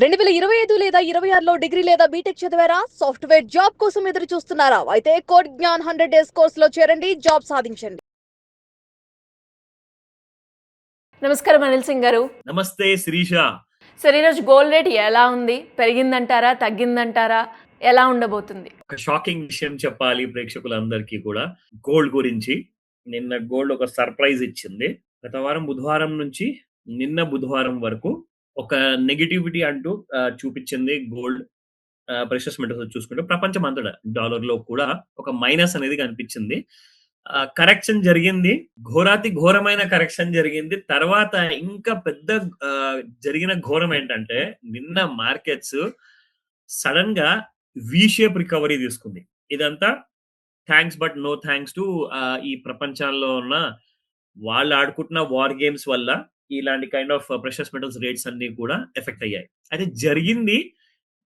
2025 లేదా 26లో డిగ్రీ లేదా బీటెక్ చదివారా? సాఫ్ట్‌వేర్ జాబ్ కోసం ఎదురు చూస్తున్నారా? అయితే కోడ్ జ్ఞాన్ 100 డేస్ కోర్సులో చేరండి, జాబ్ సాధించండి. నమస్కారం అనిల్ సింగ్ గారు. నమస్తే శిరీష. సార్, ఈరోజు గోల్డ్ రేట్ ఎలా ఉంది? పెరిగిందంటారా? తగ్గిందంటారా? ఎలా ఉండబోతుంది? ఒక షాకింగ్ విషయం చెప్పాలి ప్రేక్షకులందరికీ కూడా గోల్డ్ గురించి. నిన్న గోల్డ్ ఒక సర్ప్రైజ్ ఇచ్చింది. గత వారం బుధవారం నుంచి నిన్న బుధవారం వరకు ఒక నెగటివిటీ అంటూ చూపించింది గోల్డ్. ప్రెషస్ మెటల్స్ చూసుకుంటే ప్రపంచం అంతటా డాలర్ లో కూడా ఒక మైనస్ అనేది కనిపించింది. కరెక్షన్ జరిగింది, ఘోరాతి ఘోరమైన కరెక్షన్ జరిగింది. తర్వాత ఇంకా పెద్ద జరిగిన ఘోరం ఏంటంటే నిన్న మార్కెట్స్ సడన్ గా వి షేప్ రికవరీ తీసుకుంది. ఇదంతా thanks but no thanks to ఈ ప్రపంచంలో ఉన్న వాళ్ళు ఆడుకుంటున్న వార్ గేమ్స్ వల్ల ఇలాంటి kind of precious metals rates అన్ని కూడా ఎఫెక్ట్ అయ్యాయి. అయితే జరిగింది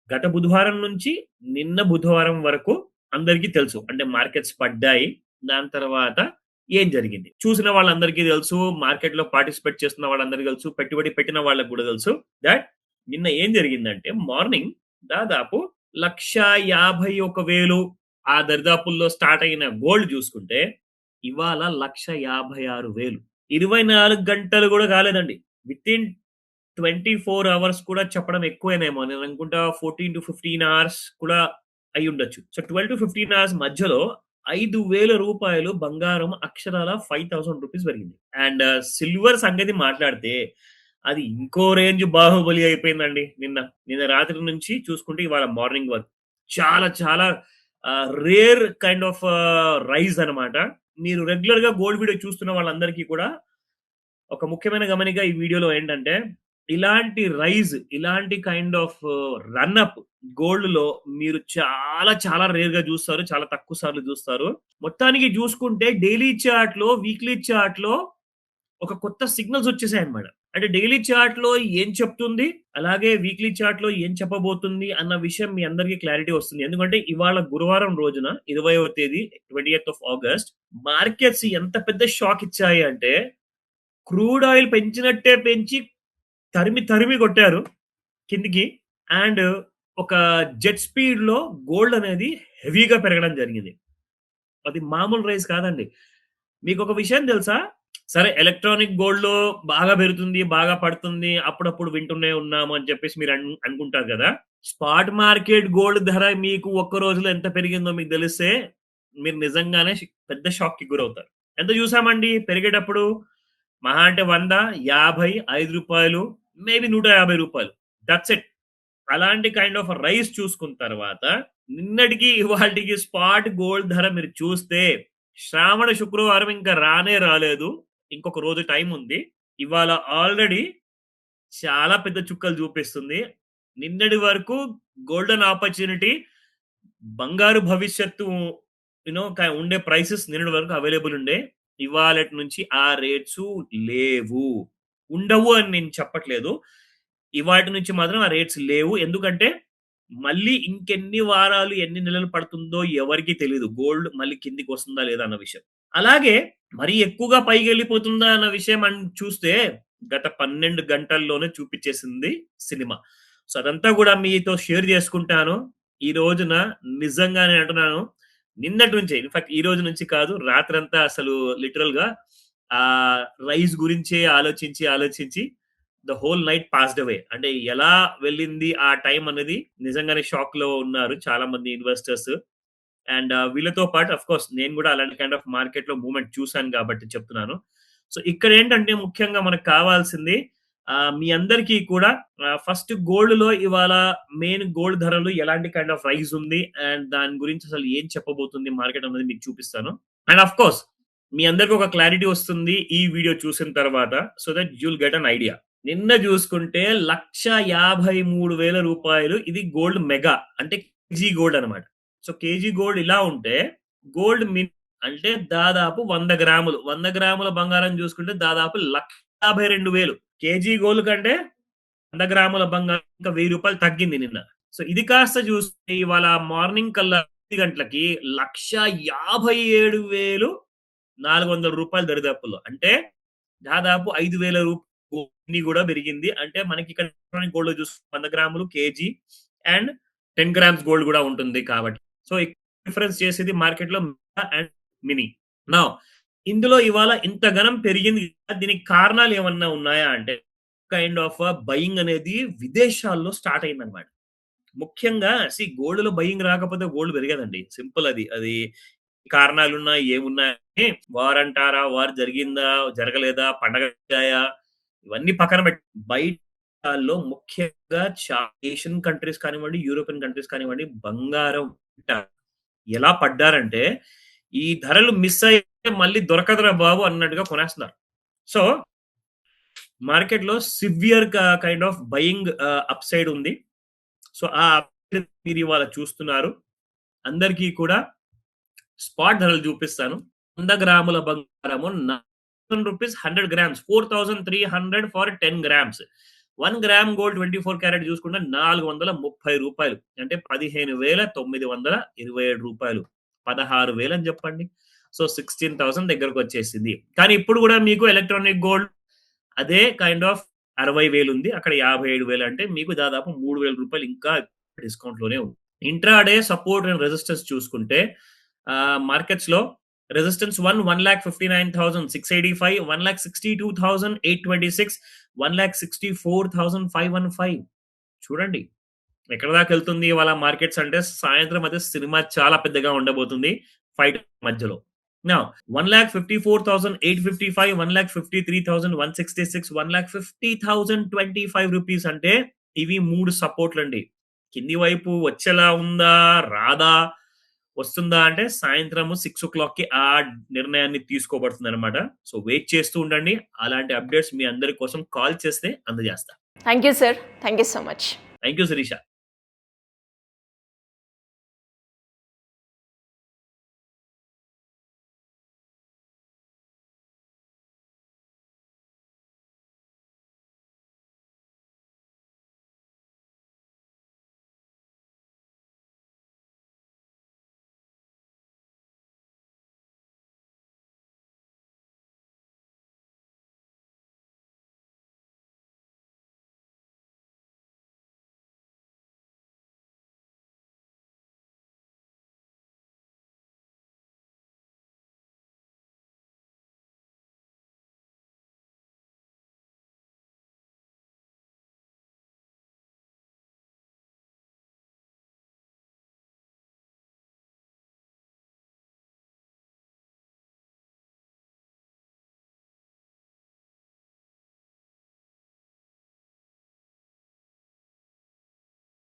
గత బుధవారం నుంచి నిన్న బుధవారం వరకు అందరికీ తెలుసు. అంటే మార్కెట్స్ పడ్డాయి. దాని తర్వాత ఏం జరిగింది చూసిన వాళ్ళందరికీ తెలుసు, మార్కెట్ లో పార్టిసిపేట్ చేస్తున్న వాళ్ళందరికీ తెలుసు, పెట్టుబడి పెట్టిన వాళ్ళకి కూడా తెలుసు. దట్ నిన్న ఏం జరిగిందంటే మార్నింగ్ దాదాపు 1,51,000 ఆ దరిదాపుల్లో స్టార్ట్ అయిన గోల్డ్ చూసుకుంటే ఇవాళ 1,56,000. 24 గంటలు కూడా కాలేదండి. విత్ ఇన్ 24 అవర్స్ కూడా చెప్పడం ఎక్కువేనేమో. నేను అనుకుంటా 14-15 అవర్స్ కూడా అయి ఉండొచ్చు. సో 12-15 అవర్స్ మధ్యలో 5,000 రూపాయలు బంగారం అక్షరాల 5,000 రూపీస్ పెరిగింది. అండ్ సిల్వర్ సంగతి మాట్లాడితే అది ఇంకో రేంజ్ బాహుబలి అయిపోయిందండి. నిన్న రాత్రి నుంచి చూసుకుంటే ఇవాళ మార్నింగ్ వరకు చాలా చాలా రేర్ కైండ్ ఆఫ్ రైజ్ అన్నమాట. మీరు రెగ్యులర్ గా గోల్డ్ వీడియో చూస్తున్న వాళ్ళందరికీ కూడా ఒక ముఖ్యమైన గమనిక ఈ వీడియోలో ఏంటంటే ఇలాంటి రైజ్, ఇలాంటి kind of run up gold లో మీరు చాలా చాలా రేర్ గా చూస్తారు, చాలా తక్కువ సార్లు చూస్తారు. మొత్తానికి చూసుకుంటే డైలీ చార్ట్ లో, వీక్లీ చార్ట్ లో ఒక కొత్త సిగ్నల్స్ వచ్చేసాయి అన్నమాట. అంటే డైలీ చార్ట్ లో ఏం చెప్తుంది, అలాగే వీక్లీ చార్ట్ లో ఏం చెప్పబోతుంది అన్న విషయం మీ అందరికీ క్లారిటీ వస్తుంది. ఎందుకంటే ఇవాళ గురువారం రోజున 20వ తేదీ 20th of August మార్కెట్స్ ఎంత పెద్ద షాక్ ఇచ్చాయి అంటే క్రూడ్ ఆయిల్ పెంచినట్టే పెంచి తరిమి తరిమి కొట్టారు కిందికి. అండ్ ఒక జెట్ స్పీడ్ లో గోల్డ్ అనేది హెవీగా పెరగడం జరిగింది. అది మామూలు రైజ్ కాదండి. మీకు ఒక విషయం తెలుసా? సరే, ఎలక్ట్రానిక్ గోల్డ్ లో బాగా పెరుగుతుంది, బాగా పడుతుంది, అప్పుడప్పుడు వింటూనే ఉన్నాము అని చెప్పేసి మీరు అనుకుంటారు కదా. స్పాట్ మార్కెట్ గోల్డ్ ధర మీకు ఒక్క రోజులో ఎంత పెరిగిందో మీకు తెలిస్తే మీరు నిజంగానే పెద్ద షాక్ కి గురవుతారు. ఎంత చూసామండి పెరిగేటప్పుడు? మహా అంటే 100, 50, 5 రూపాయలు, మేబీ 150 రూపాయలు. That's it. అలాంటి కైండ్ ఆఫ్ రైస్ చూసుకున్న తర్వాత నిన్నటికి ఇవాళకి స్పాట్ గోల్డ్ ధర మీరు చూస్తే శ్రావణ శుక్రవారం ఇంకా రానే రాలేదు, ఇంకొక రోజు టైం ఉంది. ఇవాళ ఆల్రెడీ చాలా పెద్ద చుక్కలు చూపిస్తుంది. నిన్నటి వరకు గోల్డెన్ ఆపర్చునిటీ, బంగారు భవిష్యత్తు ఉండే ప్రైసెస్ నిన్నటి వరకు అవైలబుల్ ఉండే. ఇవాళటి నుంచి ఆ రేట్స్ లేవు. ఉండవు అని నేను చెప్పట్లేదు. ఇవాటి నుంచి మాత్రం ఆ రేట్స్ లేవు. ఎందుకంటే మళ్ళీ ఇంకెన్ని వారాలు, ఎన్ని నెలలు పడుతుందో ఎవరికీ తెలీదు. గోల్డ్ మళ్ళీ కిందికి వస్తుందా లేదా అన్న విషయం. అలాగే మరీ ఎక్కువగా పైకి వెళ్ళిపోతుందా అన్న విషయం చూస్తే గత 12 గంటల్లోనే చూపించేసింది సినిమా. సో అదంతా కూడా మీతో షేర్ చేసుకుంటాను ఈ రోజున. నిజంగానే అంటున్నాను, నిన్నటి నుంచి, ఇన్ఫాక్ట్ ఈ రోజు నుంచి కాదు, రాత్రంతా అసలు లిటరల్ గా ఆ రైజ్ గురించే ఆలోచించి ఆలోచించి the whole night passed away. అంటే ఎలా వెళ్ళింది ఆ టైం అనేది నిజంగానే షాక్ లో ఉన్నారు చాలా మంది ఇన్వెస్టర్స్. అండ్ వీళ్ళతో పాటు అఫ్ కోర్స్ నేను కూడా అలాంటి కైండ్ ఆఫ్ మార్కెట్ లో మూవ్మెంట్ చూసాను కాబట్టి చెప్తున్నాను. సో ఇక్కడ ఏంటంటే ముఖ్యంగా మనకు కావాల్సింది మీ అందరికీ కూడా ఫస్ట్ గోల్డ్ లో ఇవాళ మెయిన్ గోల్డ్ ధరలు ఎలాంటి కైండ్ ఆఫ్ రైజ్ ఉంది అండ్ దాని గురించి అసలు ఏం చెప్పబోతుంది మార్కెట్ అనేది మీకు చూపిస్తాను. అండ్ అఫ్ కోర్స్ మీ అందరికి ఒక క్లారిటీ వస్తుంది ఈ వీడియో చూసిన తర్వాత, so that you'll get an idea. నిన్న చూసుకుంటే 1,53,000 రూపాయలు ఇది గోల్డ్ మెగా, అంటే కేజీ గోల్డ్ అనమాట. సో కేజీ గోల్డ్ ఇలా ఉంటే గోల్డ్ మిన్ అంటే దాదాపు 100 గ్రాములు, 100 గ్రాముల బంగారం చూసుకుంటే దాదాపు 1,52,000. కేజీ గోల్డ్ కంటే 100 గ్రాముల బంగారం ఇంకా 1,000 రూపాయలు తగ్గింది నిన్న. సో ఇది కాస్త చూస్తే ఇవాళ మార్నింగ్ కల్లా 10 గంటలకి 1,57,400 రూపాయలు దరిదాపుల్లో, అంటే దాదాపు 5,000 రూపాయలు ఇన్ని కూడా పెరిగింది. అంటే మనకి ఇక్కడ ఎలక్ట్రానిక్ గోల్డ్ లో చూసుకుంటే 100 గ్రాములు కేజీ అండ్ 10 గ్రామ్స్ గోల్డ్ కూడా ఉంటుంది కాబట్టి సో డిఫరెన్స్ చేసేది మార్కెట్ లో అండ్ మినీ. నా ఇందులో ఇవాళ ఇంత గణం పెరిగింది కదా, దీనికి కారణాలు ఏమన్నా ఉన్నాయా అంటే కైండ్ ఆఫ్ బయింగ్ అనేది విదేశాల్లో స్టార్ట్ అయింది అనమాట. ముఖ్యంగా గోల్డ్ లో బయింగ్ రాకపోతే గోల్డ్ పెరిగదండి. సింపుల్ అది కారణాలున్నా ఏమున్నాయి, వార్ అంటారా, వార్ జరిగిందా జరగలేదా, పండగ వచ్చాయా, ఇవన్నీ పక్కన పెట్టి బయటలో ముఖ్యంగా ఏషియన్ కంట్రీస్ కానివ్వండి, యూరోపియన్ కంట్రీస్ కానివ్వండి, బంగారం ఎలా పడ్డారంటే ఈ ధరలు మిస్ అయితే మళ్ళీ దొరకదురా బాబు అన్నట్టుగా కొనేస్తున్నారు. సో మార్కెట్ లో severe kind of buying up side ఉంది. సో ఆ మీరు ఇవాళ చూస్తున్నారు. అందరికీ కూడా స్పాట్ ధరలు చూపిస్తాను. 100 గ్రాముల బంగారము rupees 100 grams 4300 for 10 grams. 1 gram gold 24 carrot చూసుకుంటే 430 రూపాయలు, అంటే 15,927 రూపాయలు, 16,000 అని చెప్పండి. సో 16,000 దగ్గరకు వచ్చేసింది. కానీ ఇప్పుడు కూడా మీకు ఎలక్ట్రానిక్ గోల్డ్ అదే కైండ్ ఆఫ్ 60,000 ఉంది, అక్కడ 57,000, అంటే మీకు దాదాపు 3,000 రూపాయలు ఇంకా డిస్కౌంట్ లోనే ఉంది. ఇంట్రాడే సపోర్ట్ అండ్ రెసిస్టెన్స్ చూసుకుంటే మార్కెట్స్ లో రెసిస్టెన్స్ 1,59,685, 1,62,826, 1,64,515. చూడండి ఎక్కడ దాకా వెళ్తుంది వాళ్ళ మార్కెట్స్ అంటే. సాయంత్రం అయితే సినిమా చాలా పెద్దగా ఉండబోతుంది ఫైట్ మధ్యలో. Now 1,54,855, 1,53,166, 1,50,025 రూపీస్, అంటే ఇవి 3 సపోర్ట్లు అండి. కింది వైపు వచ్చేలా ఉందా రాదా, వస్తుందా అంటే సాయంత్రం 6 o'clock ఆ నిర్ణయాన్ని తీసుకోబడుతుంది అనమాట. సో వెయిట్ చేస్తూ ఉండండి. అలాంటి అప్డేట్స్ మీ అందరి కోసం కాల్ చేస్తే అందజేస్తా. Thank you sir, thank you so much. Thank you Sirisha.